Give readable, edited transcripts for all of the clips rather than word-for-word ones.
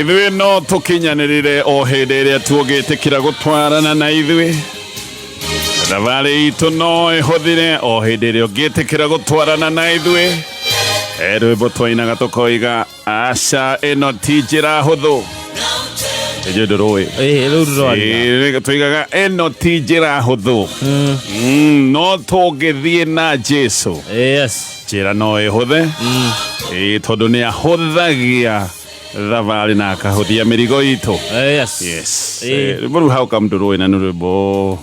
ithuĩ no tũkinyanĩrĩre o hĩndĩ ĩrĩa tuogĩtĩkĩra gũtwarana na ithuĩ. Thabarĩ itũ no ĩhũthĩre o hĩndĩ ĩrĩa ũngĩtĩkĩra gũtwarana na ithuĩ. Rwĩmbo twainaga tũkoiga aca ĩno ti njĩra hũthũ. Tũigaga ĩno ti njĩra hũthũ. No tũngĩthiĩ na Jesũ. Njĩra no ĩhũthe. Tondũ nĩ ahũthagia thabarĩ na akahũthia mĩrigo itũ. Rwĩmbo rũu how come ndũrũĩ na nĩ rwĩmbo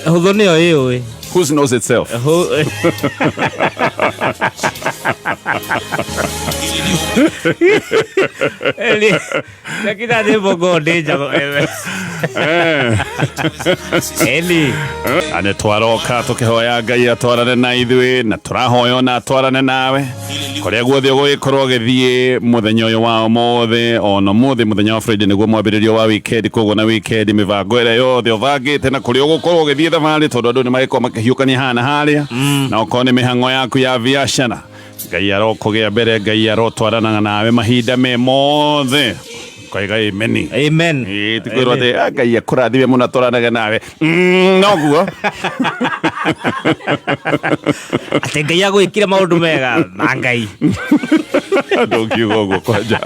hũthũ nĩyo ĩũĩ. Who knows itself? Kita dia bogo dia jago Eli ane twaroka tukihoya Ngai atwarane na ithuĩ na tũrahoya na atwarane nawe kũrĩa guothe ũgũgĩkorwo ũgĩthiĩ mũthenya ũyũ wa ũmũthĩ ona mũthĩ mũthenya wa Friday nĩguo mwambĩrĩrio wa weekend koguo na weekend mĩbango ĩrĩa yothe ũbangĩte na kũrĩa ũgũkorwo ũgĩthiĩ thabarĩ tondũ andũ nĩmagĩkorwo makĩhiũkania hana harĩa na okorwo nĩ mĩhang'o yaku ya biacara Ngai arokũgĩa mbere Ngai arotwaranaga nawe mahinda me mothe koiga amen. Amen. Tikwĩrwo atĩ Ngai akũrathime mũno atwaranaga nawe noguo atĩ Ngai agwĩkire maũndũ mega na Ngai ndũngiuga ũguo kwanja.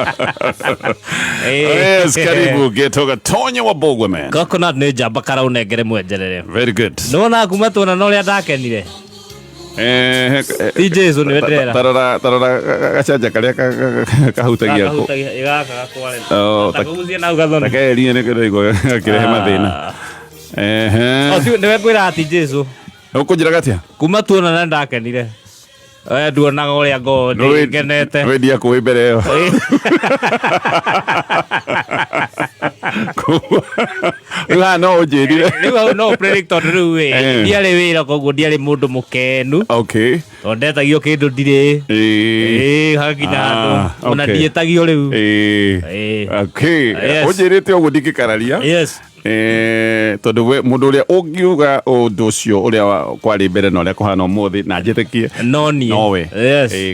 Yes, karibu Geto Gatonye wa Mbugua man. Coconut nĩ njamba karaunengere mwenjerere. Very good. Nona kuma tuona na ũrĩa ndakenire. Jesũ nĩ wenderera. Tarora gacanja karĩa kahutagia ko. Gaka kware. Takuzie na ugathoni. Takeria nĩ kĩrĩgo gakĩrehe mathĩna. Nĩ wekwĩra ati Jesũ. Ũkũnjĩra gatia? Kuma tuona na ndakenire. Nduonaga ũrĩa ngoo ngenete. Wendia kũĩ mbere ĩyo. Rĩu no ũnjĩrire. Rĩu no predict tondũ rĩu ndiarĩ wĩra koguo ndiarĩ mũndũ mũkenu. Okay. Tondũ ndetagio kĩndũ ndirĩ. Hakinya handũ ona ndiĩtagio rĩu. Okay. Ũnjĩrĩte ũguo ndingĩkararia. Yes. Tondũ mũndũ ũrĩa ũngiuga ũndũ ũcio ũrĩa kwarĩ mbere na ũrĩa kũhana ũmũthĩ na njĩtĩkie nowe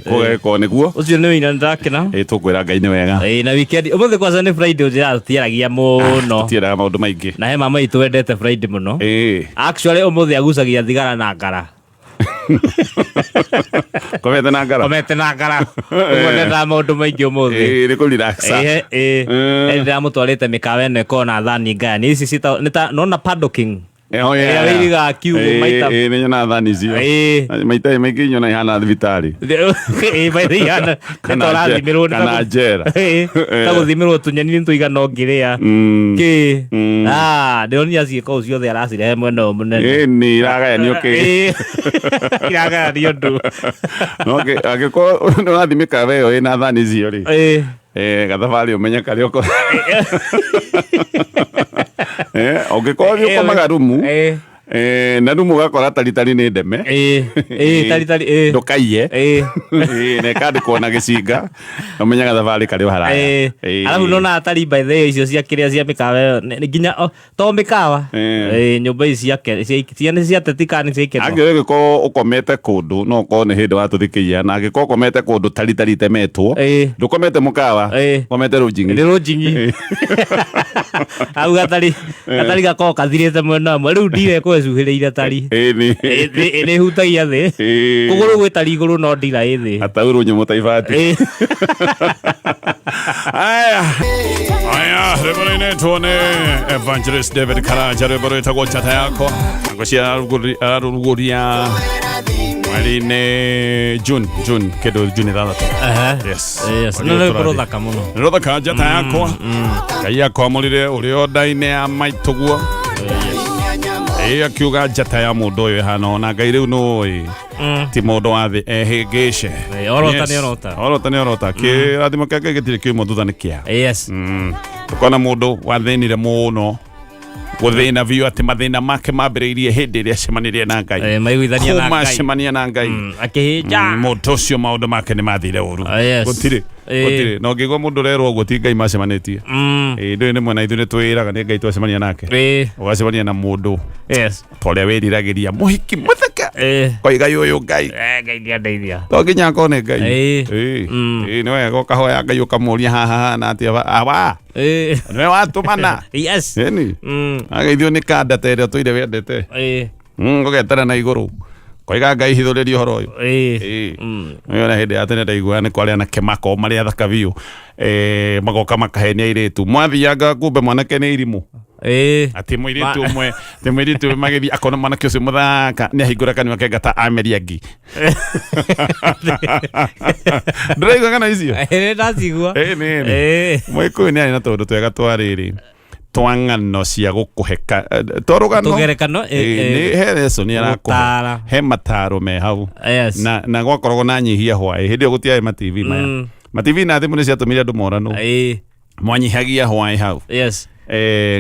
kũgeko nĩguo ũcio nĩ wĩna ndakena tũkwĩra Ngai nĩ wega na weekend ũmũthĩ kwanza nĩ Friday ũrĩa tũtiaragia mũno tũtiaraga maũndũ maingĩ na he mama itũ wendete Friday mũno actually ũmũthĩ agucagia thigara na ngara komete na ngara ũmũnenda maũndũ maingĩ ũmũthĩ nĩ kũrelaxa ndĩramũtwarĩte mĩkawa ĩno ĩkorwo na thani ngaya ici nona paddocking wĩiga kiugũ maita nĩ nyona thani icio maita maingĩ nyona ihana thibitarĩ kana njera ta gũthimĩrwo tũnyeni tũigana ũngĩrĩa ndĩronia ciĩko ciothe aracirehe mwena ũyũ mũnene nĩ iragayanio iragayanio ndũ angĩkorwo ũrathiĩ mĩkawa ĩyo ĩna thani icio rĩ gathabarĩ ũmenye karĩa ũko ũngĩkorwo ũkomaga rumu na rumu ũgakora taritari nĩ ndeme ndũkaiye na ĩkandĩkwo na gĩcinga ũmenyaga thabarĩ karĩ haraya arabu nona atari by the icio cia kĩrĩa cia mĩkawa nginya to mĩkawa nyũmba ici ciana cia teti kana cia ikeno angĩkorwo ũkomete kũndũ no ũkorwo nĩ hĩndĩ watũthikĩria na angĩkorwo ũkomete kũndũ taritari temetwo ndũkomete mũkawa ũkomete rũnjingi au gatari gakorwo kathirĩte mwena ũmwe rĩu ndirekwecuhĩrĩire tari nĩ hutagia thĩ kũgũrũ gwĩ tari igũrũ no ndira ĩ thĩ ataurwo nyũmũ ta ibati aya rĩmbo-inĩ tuone Evangelist David Karanja rĩmbo rĩtagwo Njata Yakwa ngũcia ararugũria mweri-inĩ June kĩndũ June 6 yes nĩ rũthaka mũno nĩ rũthaka Njata Yakwa Ngai akwamũrire ũrĩ nda-inĩ ya maitũguo akiuga njata ya mũndũ ũyũ ĩhana ona Ngai rĩu nũĩ ti mũndũ wa thĩ ehĩngĩce orota nĩ orota kĩrathimo kĩa Ngai gĩtirĩ kiuma thutha nĩ kĩa tũkona mũndũ wathĩnire mũno gũthĩna biũ atĩ mathĩna make mambĩrĩirie hĩndĩ ĩrĩa acemanirie na Ngai kuma acemania na Ngai akĩhĩnja mũndũ ũcio maũndũ make nĩ mathire ũru gũtirĩ gutire no ngigwa mundu rerwo guo ti ngai macemanitie ndu ni mwena ithu ni twiraga ni ngai twacemania nake ugacemania na mundu toria wiriragiria muhiki muthaka koiga yuyu ngai ngai ni andeithia to nginya kone ngai ni wega ukahoya ngai ukamuria haha na atia aba niwe watumana ni ageithio ni kanda tere tuire wendete ngugetera na iguru koiga ngai hithuririe horo uyu na hindi ya tene ndaigua ni kwaria na kemako maria thaka biu magoka makahenia iritu mwathianga kumbe mwanake ni irimu ati mwiritu umwe te mwiritu magithi akona mwanake ucio muthaka ni ahingura kanua ke ngata ameria ngi ndiraigua kana icio ndacigua mwikuyu ni ari na tundu twega twariri twang'ano cia gukuheka torugano tugerekano ni hereso ni arakuhe he mataro me hau na gwakoragwo na nyihia hwaĩ hĩndĩ ĩyo gũtiarĩ ma TV maya ma TV na thimũ nĩ ciatũmire andũ morano mwanyihagia hwaĩ hau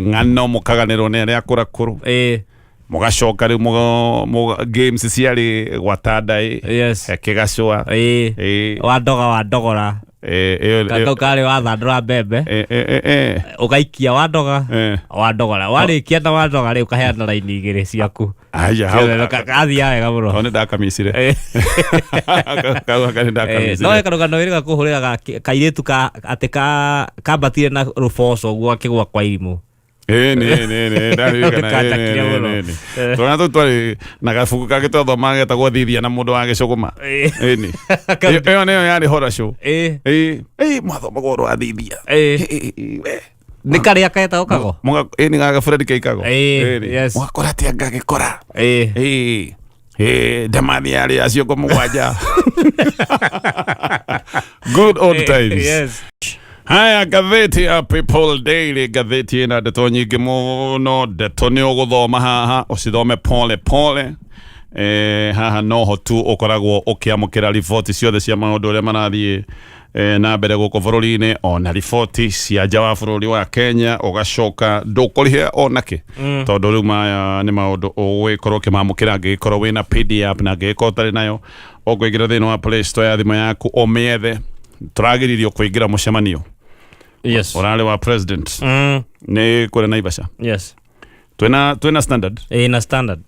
ng'ano mũkaganĩrwo nĩ arĩa akũrakũrũ mũgacoka rĩu games ciarĩ gwatanda kĩgacũa wandogora kau kari wathandũra mbembe ũgaikia wandogora warĩkia na wandoga rĩu ũkaheana raini igĩrĩ ciaku gathiaga wega mũno nĩ ndakamicire no karũgano ĩrĩ gakũhũrĩra kairĩtu atĩ kambatire na rũboco ũguo akĩgwa kwa irimũ twana tå twarä na gabuku kagä twathoma getagwo thithia na må ndå wa gä cågåma ä yo nä yo yarä hora cå mwathomagwo rwa thithia nä karä a ketagwo kago nä gagabũredi keikago mwakora atä anga gä kora ndamathi yarä acio ngå må gwanja good old times. Haya gatheti ya People Daily gatheti ina ndeto nyingĩ mũno ndeto nĩ ũgũthoma haha ũcithome pole pole haha noho tu ũkoragwo ũkĩamũkĩra riboti ciothe cia maũndũ ũrĩa marathiĩ na mbere gũkũ bũrũri-inĩ ona riboti cia nja wa bũrũri wa Kenya ũgacoka ndũkũrĩhe onakĩ tondũ rĩu maya nĩ maũndũ ũgũgĩkorwo ũkĩmamũkĩra angĩgĩkorwo wĩna PDF na angĩgĩkorwo ũtarĩ nayo ũkũingĩra thĩinĩ wa Play Store ya thimũ yaku ũmĩethe tũragĩririo kũingĩra mũcemanio orale wa president ni kore Naivasha twena standard na standard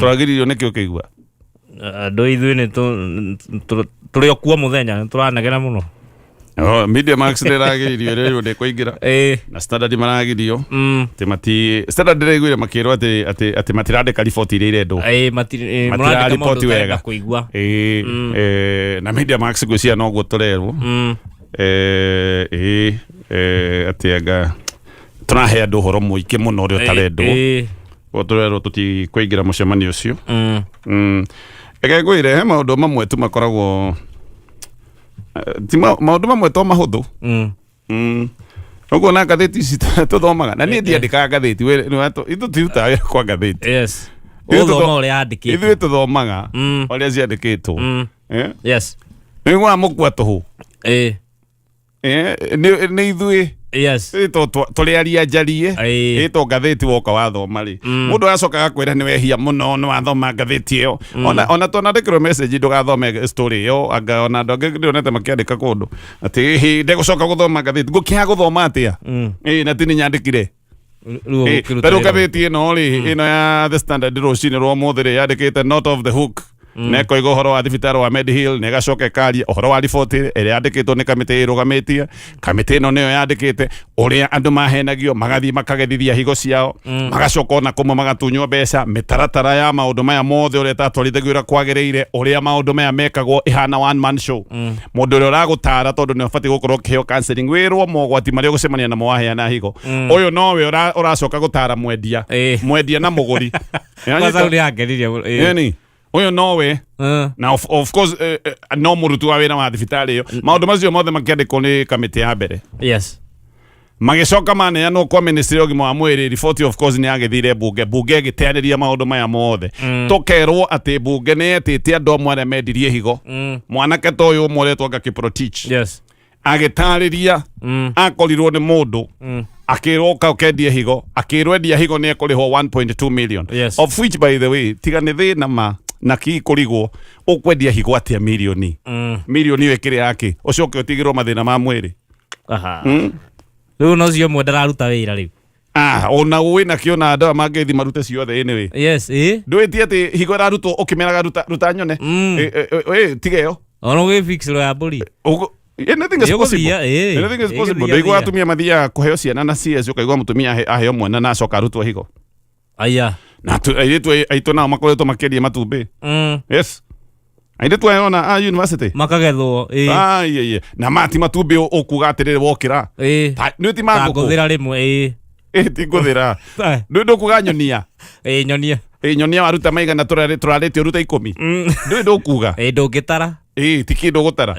turagirio niki ukigua ndo ithuĩ nĩ tũrĩ okuo mũthenya tũranegera mũno media max ndĩragĩririo rĩu ndĩkũingĩra na standard maragirio mati standard ndĩraiguire makĩrwo atĩ matirandĩka riboti iria irendwo matirandĩka riboti wega kũigua na media max gwĩcia no guo tũrerwo atianga tũrahe andũ ũhoro mũingĩ mũno ũrĩa ũtarendwo tũrerwo tũtikũingĩra mũcemanio ũcio eke ngwĩre he maũndũ mamwe tu makoragwo ti maũndũ mamwe to mahũthũ ũguo na ngathĩti ici tũthomaga na niĩ ndiandĩkaga ngathĩti ithu tirutaga wĩra kwa ngathĩti ithuĩ tũthomaga ũrĩa ciandĩkĩtwo nĩguo amũkua tũhũ nĩ ithuĩ tũrĩ aria njarie to ngathĩti woka wathoma rĩ mũndũ agacoka agakwĩra nĩ wehia mũno nĩ wathoma ngathĩti ĩyo ona twanandĩkĩrwo message ndũgathome story ĩyo anga ona andũ angĩ ndĩonete makĩandĩka kũndũ atĩ ndegũcoka gũthoma ngathĩti ngũkĩaga gũthoma atĩa na ti nĩ nyandĩkire tarũ ngathĩti ĩno rĩ ĩno ya The Standard rũcinĩ rwa ũmũthĩ rĩ yandĩkĩte not of the hook neko igo horo wa thibitarĩ wa Medihill nĩ gacoka karia horo wa riboti ĩrĩa yandĩkĩtwo nĩ kamĩtĩ ĩrũgamĩtie kamĩtĩ ĩno nĩyo yandĩkĩte ũrĩa andũ mahenagio magathiĩ makagethithia higo ciao magacoka ona kũmwe magatunywo mbeca mĩtaratara ya maũndũ maya mothe ũrĩa tatwarithagio ũrĩa kwagĩrĩire ũrĩa maũndũ maya mekagwo ihana one man show mũndũ ũrĩa ũragũtara tondũ nĩ ũbatiĩ gũkorwo ũkĩheo counseling wĩrwo mogwati marĩa ũgũcemania namo waheana higo ũyũ nowe ũracoka gũtara mwendia na mũgũri uyo nowe na of course no murutu wa wĩra wa thibitarĩ ĩyo maũndũ macio mothe makĩandĩkwo nĩ kamĩtĩ ya mbere magĩcoka maneanwo kwa ministry ya ũgima wa mwĩrĩ riboti of course nĩ agĩthire bunge ĩgĩteanĩria maũndũ maya mothe tũkerwo atĩ bunge nĩ etĩte andũ amwe arĩa mendirie higo mwanake ta ũyũ ũmwe ũretwo Kiprotich agĩtarĩria akorirwo nĩ mũndũ akĩrwo ũkendie higo akĩrwo endia higo nĩ ekũrĩhwo 1.2 million of which by the way tiga nĩ thĩna ma na kikurigwo ukwendia higo atia milioni milioni wekire yake ucoke utigirwo mathina ma mwiri aha riu no cio mwe ndararuta wira riu ona wina kiona ndawa mangethi marute ciothe anyway yes ndwiti ati higo rarutwo ukimeraga ruta nyone tigeyo ono we fix ro ya buri anything is possible anything is possible ndaigo atumia mathia kuheo ciana na CS ukaigwa mutumia aheo mwana na acoka rutwo higo aya na aitu nao makoretwo makeria matumbi yes aitu ayona university makagethwo na mati matumbi ukuga atirire wokira ni ti manguko nguthira rimwe ti nguthira ndu kuga nyonia nyonia waruta maigana turaretio ruta 10 ndu kuga ndungitara ti kindu gutara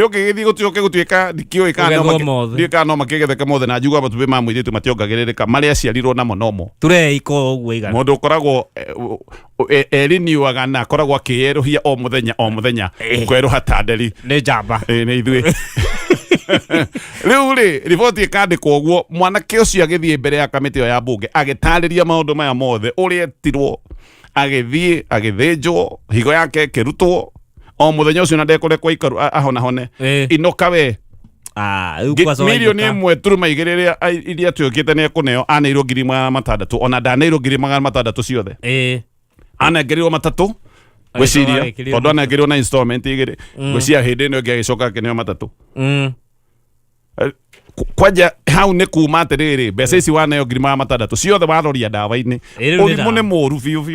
ukigithii gutioke gutuika ndikioi kana no makigetheka mothe na njuga matumbi ma muiritu mationgagirika maria ciarirwo namo nomo tureiko uguo igana mundu koragwo eriniuaga na koragwo akieruhia o muthenya kweruha tanderi ni jamba ni ithui riu riboti ikandikwo uguo mwanake ucio agithie mbere ya kamiti ya bunge agitariria maundu maya mothe uria etirwo agithie agithinjwo higo yake kirutwo o muthenya ucio na ndekurekwo ikaru ahone inoka we milioni imwe turuma igiri iria tuokite ne kuneo anairwo 6,600 ona ndanairwo 6,600 ciothe anengerirwo matatu gwiciria tondu anengerirwo na installment igiri gwiciria hindi ino ngi agicoka kineo matatu kwanja hau ni kuma atiriri mbeca ici waneo 6,600 ciothe waroria ndawa-ini urimu ni muru biu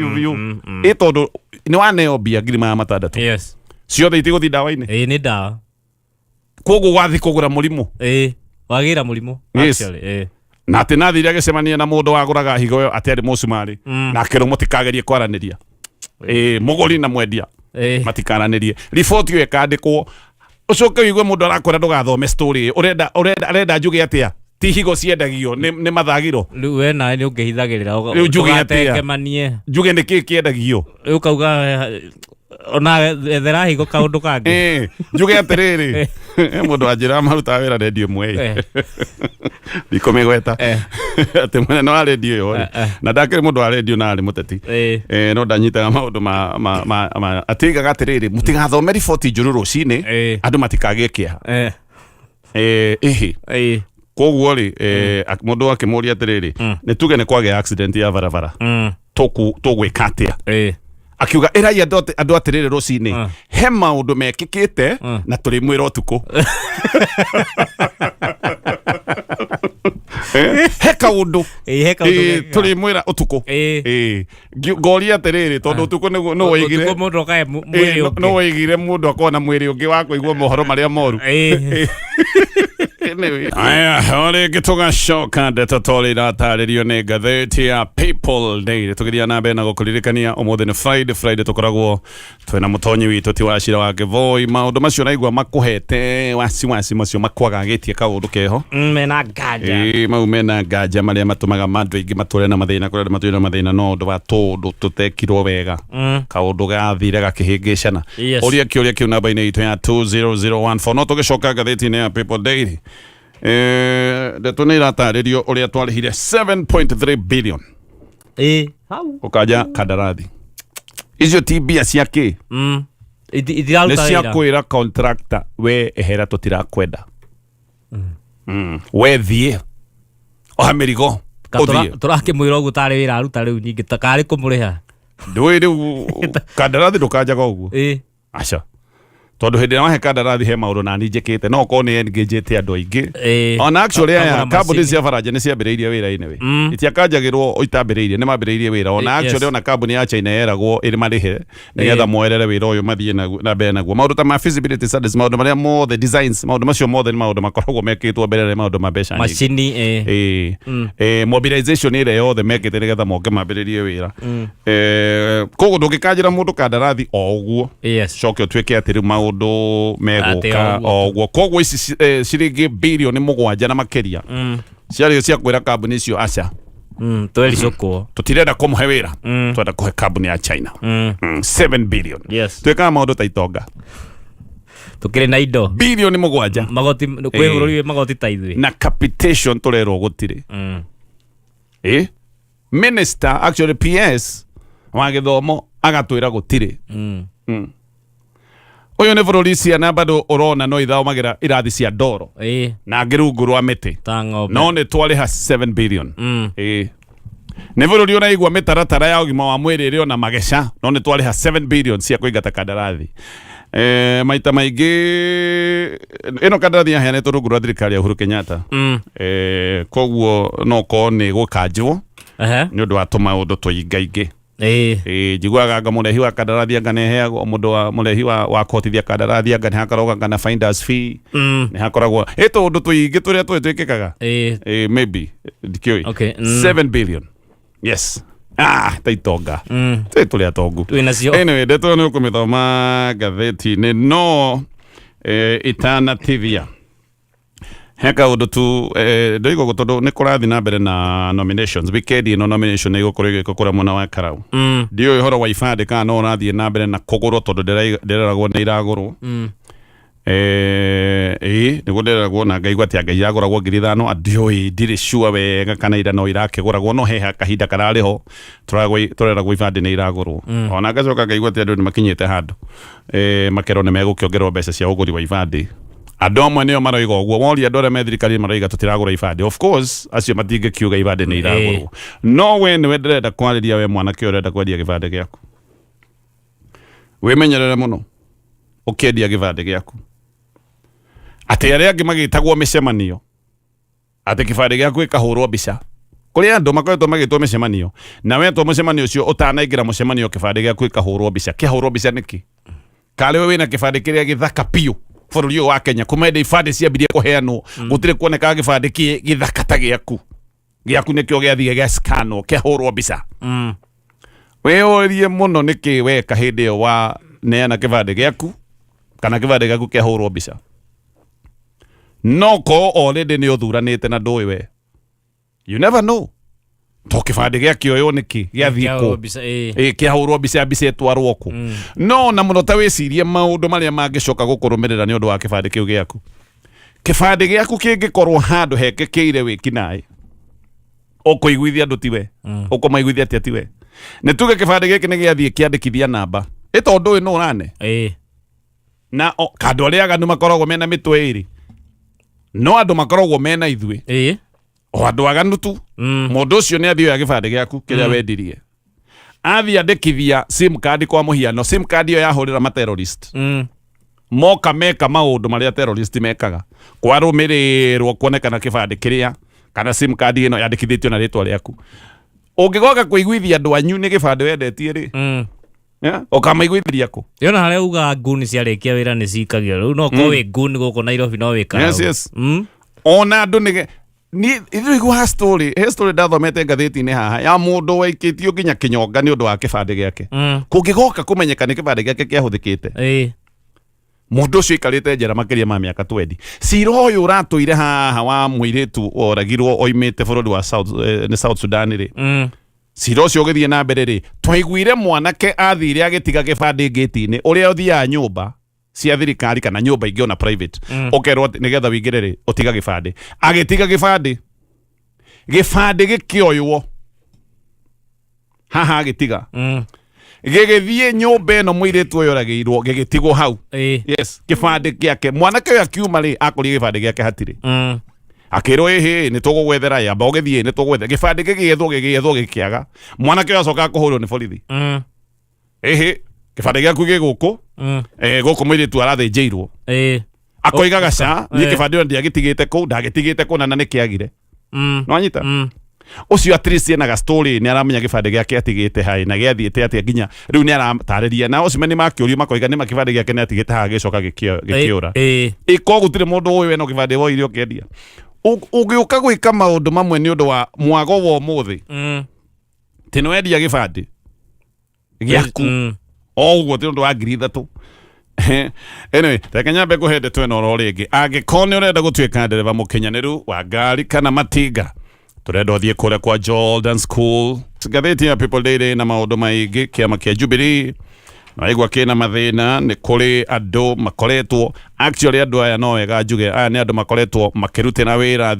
tondu ni waneo mbia 6,600 yes ciothe itiguthi ndawa-ini ni ndawa koguo gwathi kugura murimu wagira murimu actually na ati nathire agicemania na mundu waguraga higo yo ati ari mucumari na akirwo mutikagerie kwaraniria muguri na mwendia matikaranirie riboti yo ikandikwo ucoke wigue mundu arakwenda ndugathome story urenda njuge atia ti higo ciendagio ni mathagiro riu we nawe ni ungihithagirira ugatekemanie njuge ni ki kiendagio riu kauga ona ethera higo kaundu kangi njuge atiriri mundu anjira maruta wira radio mwe ndikomegweta ati mwene wa radio yo na ndakiri mundu wa radio na ari muteti no ndanyitaga maundu ma atigaga atiriri mutigathome riboti njuru rucini andu matikagie kiha koguo ri mundu akimuria atiriri ni tuge ni kwage accident ya barabara tugwika atia akiuga erai andu atiriri rucini he maundu mekikite na turi mwira utuku he kaundu turi mwira utuku ngoria atiriri tondu utuku no waigire no waigire mundu akona mwiri ungi wa kuigua mohoro maria moru aya ore gitugacoka ndeto twarira tarĩrio nĩ ngathĩti ya People Daily tũgĩthiĩ na mbere na gũkũririkania ũmũthĩ nĩ Friday tũkoragwo twĩna mũtonyi witũ ti Wachira wa Kĩvoi maũndũ macio naigua makũhete wasiwasi macio makwagagĩtie kaũndũ keho mena nganja mau mena nganja marĩa matũmaga andũ aingĩ matũre na mathĩna kũrĩa matũre na mathĩna no ũndũ wa tũndũ tũtekirwo wega kaũndũ gathire gakĩhĩngĩcana ũria kĩũria kĩu namba-inĩ itũ ya 20014 no tũgĩcoka ngathĩti-inĩ ya People Daily ndeto nä iratarĩrio ũrĩa twarĩhire 7.3 billion ũkaja kandarathi icio ti mbia cia kĩ nĩ cia kwĩra contractor we ehera tũtirakwenda we thiĩ oha mĩrigo tũrakĩmwĩra ũguo tarĩ wĩra aruta rĩu nyingĩ takarĩ kũmũrĩha ndũĩ rĩu kandarathi ndũkanjaga ũguo aca tondu hindi wahe kandarathi he maundu nani njikite no ko ni engagete andu aingi ona actually aya company cia Faranja ni ciambiriirie wira-ini we itiakanjagirwo itambiriirie ni mambiriirie wira ona actually ona company ya China yeragwo iri marihe nigetha moerere wira uyu mathie na mbere naguo maundu ta ma feasibility studies maundu maria mothe designs maundu macio mothe ni maundu makoragwo mekitwo mbere na maundu ma mbeca macini mobilization ire yothe mekite nigetha moke mambiriirie wira koguo ndungikanjira mundu kandarathi o uguo coke utwike atiri maundu meguka oguo koguo ici ciringi bilioni 7 na makeria ciario cia kwira kambuni icio aca twericukwo tutirenda kumuhe wira twenda kuhe kambuni ya China 7 billion twekaga maundu ta itonga tukiri na indo bilioni 7 magoti kwihururiwe magoti ta ithui na capitation turerwo gutiri minister actually PS wa githomo agatwira gutire uyu ni bururi ciana bado urona no ithomagira irathi cia ndoro na ngirungu rwa miti no ni twariha 7 billion ni bururi unaigua mitaratara ya ugima wa mwiri ri ona magesha no ni twariha 7 billion cia kuingata kandarathi maita maingi ino kandarathi yaheanetwo rungu rwa thirikari ya Uhuru Kenyatta koguo no ko ni gukanjwo ni undu wa tumaundu tuingaingi jiguaga anga murehi wa kandarathi anga neheagwo mundu wa murehi wa kotithia kandarathi anga nehakoragwo kana finders fee nehakoragwo eto undu tuingi turia twikikaga maybe dikioi 7 billion yes taitonga tulia tongu anyway ndeto ni kumithoma gatheti ni no itanativia heka undu tu ndoigo gutondo ni kurathi na mbere na nominations weekend no nomination ni gukorwo igikora mwana wa Karau ndio ihoro wa ifade kana no rathi na mbere na kugurwo tondu ndireragwo ni iragurwo niguo ndireragwo na ngaigua ati ngai aguragwo 5,000 andioi ndiri sure wega kana ira no irakiguragwo no heha kahinda karariho tureragwo ifade ni iragurwo ona ngacoka ngaigua ati andu ni makinyite handu makero ni megukiongerwo mbeca cia uguri wa ifade adomwe nio maroiga uguo wori andore me thirikari maroiga tutiragura ifade of course acio matinge kiuga ifade ni iragurwo no we ni wendereda kwariria we mwana ki urenda kwendia gifade giaku we menyerere muno ukendia gifade giaku ate aria angi magitagwo micemanio ate gifade giaku ikahurwo mbica kuri andu makoretwo magitwo micemanio na wetwo mucemanio ucio utanaingira mucemanio gifade giaku ikahurwo mbica kihurwo mbica niki kale we wina gifade kiria githaka piu bururi wa Kenya kumende ifade ciambirie kuheanwo gutire kuoneka gifade githaka ta giaku nikio giathie gia scanno kihurwo mbica we orie muno niki we kahinde wa neana gifade giaku kana gifade giaku kihurwo mbica no ko already ni uthuranite na ndui we you never know to kifade giakio yo niki giathie ku kihurwo mbica etwarwo ku no na muno ta wicirie maundu maria mangicoka gukurumirira ni undu wa kifade kiu giaku kifade giaku kingikorwo handu hekekeire wikinai ukuiguithia andu tiwe ukumaiguithia tiwe ni tuge kifade giki ni giathie kiandikithia namba tondu no urane na kandu aria aganu makoragwo mena mitwe iri no andu makoragwo mena ithue o andu aganu tu mundu ucio ni athio ya gifade giaku kiria wendirie athia ndikithia sim card kwa muhiano sim card yo yahurira ma terrorist moka meka maundu maria terrorist mekaga kwa rumirirwo kuonekana kifade kiria kana sim card ino yandikithitio na ritwa riaku ungigoka kuiguithia andu anyu ni gifade wendetie ri okamaiguithiria ku yona haria uga nguni ciarikia wira ni cikagio riu no ko we nguni guku Nairobi no wika yes ona andu ni igua story ndathomete ngatheti-ini haha ya mundu waikitio nginya kinyonga ni undu wa kifade giake kungigoka kumenyeka ni kifade giake kiahuthikite mundu ucio ikarite njera makiria ma miaka 20 ciro uyu uratuire haha wa muiritu oragirwo oimite bururi wa South Sudan ri ciro ucio githie na mbere ri twaiguire mwanake athire agitiga kifade gate-ini uria uthia nyumba cia thirikari kana nyumba ingi ona private okerwo nigetha wingire ri utiga gifade agitiga gifade gikioywo haha agitiga gigithie nyumba eno muiritu uyu oragirwo gigitigwo hau yes gifade giake mwanake uyu akiuma ri akuri gifade giake hatiri akirwo ni tugugwethera yamba ugithie ni tugwethera gifade gigethwo gikiaga mwanake uyu acoka kuhurwo ni borithi kifade giaku giguku guku muiritu arathinjirwo akoiga gaca ni kifade ndia gitigite ku ndagitigite ku na nikiagire no anyita ucio at least ena ga story ni aramenya gifade giake atigite hai na giathiite atia nginya riu ni aratariria na ucio ni makiurio makoiga ni makifade giake ni atigite ha gicoka gikiura iko gutire mundu uyu eno kifade wo irio kendia ugiuka gwika maundu mamwe ni undu wa mwago wo muthi tino wendia gifade giaku oguo ti undu wa 3,000 anyway tekanyambe kuhende twena oro ringi angikone urenda gutwika ndereva mukinyaniru wa ngari kana matinga turenda uthie kuria kwa Jordan School ngatheti ya People Daily na maundu maingi kiama kia Jubilee Naigua kina mathina ni kuri andu makoretwo actually andu aya no wega njuge aya ni andu makoretwo makirutira wira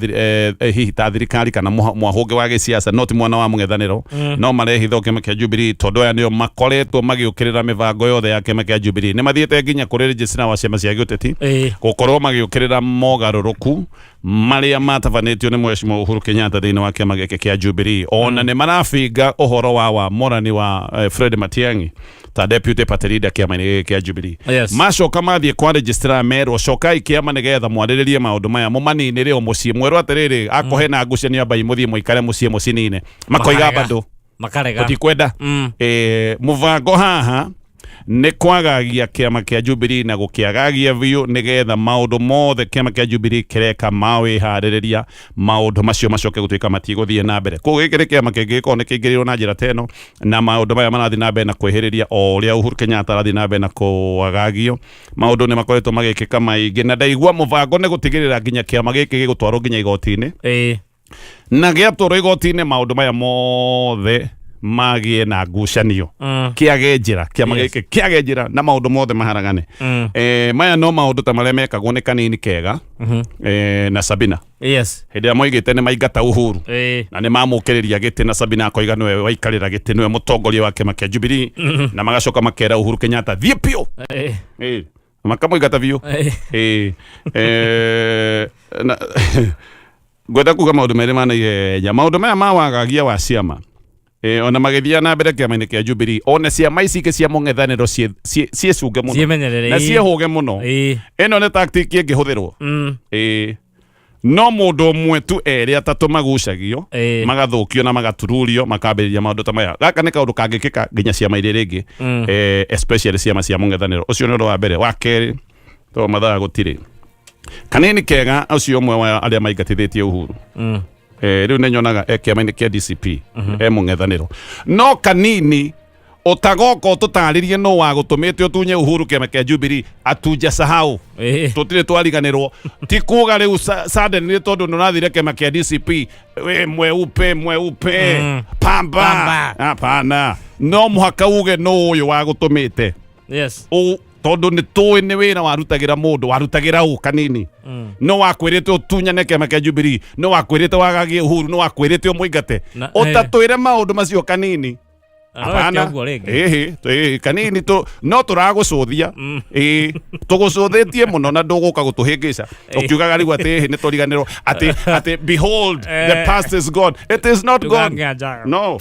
hihi ta thirikari kana mwahunge wa gisiasa not mwana wa mung'ethaniro no marehitha kiama kia Jubilee tondu aya nio makoretwo magiukirira mivango yothe ya kiama kia Jubilee ni mathiete nginya kuri registra wa ciama cia guteti gukorwo magiukirira mogaruruku maria matavanitio ni Mheshimiwa Uhuru Kenyatta thiini wa kiama giki kia Jubilee ona ni marafinga uhoro wa morani wa Fred Matiang'i ta deputy party leader kiama-ini kia Jubilee macoka mathie kwa registrar merwo cokai kiama nigetha mwariririe maundu maya mumaninire o mucii mwerwo atiriri akohe na ngucanio bai muthie muikare mucii mucinine makoiga bado makarega utikwenda muvango haha ni kwagagia kiama kia Jubilee na gukiagagia biu nigetha maundu mothe kiama kia Jubilee kireka mawe haririria maundu macio macoke gutuika matiguthie na mbere ko gikire kiama kingiko ni kingirirwo na njira teno na maundu maya marathi na mbere na kwehiriria o ria Uhuru Kenyatta arathi na mbere na kuagagio maundu ni makoretwo magikika maingi na ndaigua muvango ni gutigirira nginya kiama giki gigutwarwo nginya igoti-ini na giatwarwo igoti-ini maundu maya mothe magie na ngucanio kiage njira kiama giki kiage njira na maundu mothe maharagane maya no maundu ta maria mekagwo ni Kanini Kega na Sabina hindi ya moigite ni maingata Uhuru na ni mamukiriria giti na Sabina akoiga niwe waikarira giti niwe mutongoria wa kiama kia Jubilee na magacoka makera Uhuru Kenyatta thie pio makamoigata biu gwenda kuga maundu meri mana ihenya maundu maya mawagagia wa ciama ona magithia na mbere kiama-ini kia Jubilee ona ciama ici ingĩ cia mũng'ethanĩro ciĩcunge mũno na ciĩhũge mũno ĩno nĩ tactic ĩngĩhũthĩrwo no mũndũ ũmwe tu erĩ atatũ magucagio magathũkio na magatururio makambĩrĩria maũndũ ta maya gaka nĩ kaũndũ kangĩkĩka nginya ciama iria rĩngĩ especially ciama cia mũng'ethanĩro ũcio nĩ ũndũ wa mbere wa kerĩ to mathaa gũtirĩ Kanini Kega ũcio ũmwe wa arĩa maingatithĩtie Uhuru riu nenyonaga kiama-ini kia DCP mũng'ethanĩro no Kanini utagoka ututaririe no wa gutumite utunye Uhuru kiama kia Jubilee atuja sahau tutire twariganirwo ti kuga riu sudden ni tondu nurathire kiama kia DCP we mweupe pamba hapana no muhaka uge no uyu wa gutumite tondu ni tuwi ni wira warutagira mundu warutagira u Kanini no wakwirite utunyane kiama kia Jubilee no wakwirite wagagie Uhuru no wakwirite umuingate utatwire maundu macio Kanini apana Kanini no turagucuthia tugucuthitie muno na nduguka gutuhingica ukiugaga riu ati ni turiganirwo ati behold the past is gone, it is not gone, no.